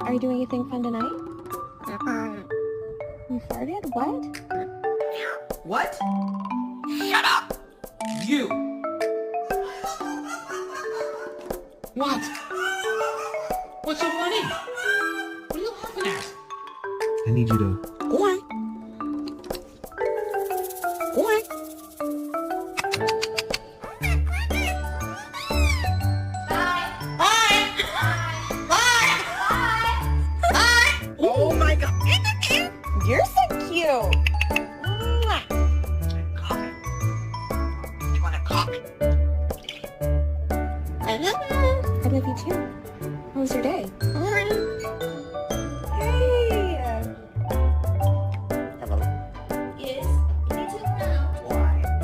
Are you doing anything fun tonight? You farted? What? What? Shut up! You! What? What's so funny? What are you laughing at? I need you to... Oink! Oink! Oh my god! You're so cute! Coffee. Do you want a coffee? I love you too. How was your day?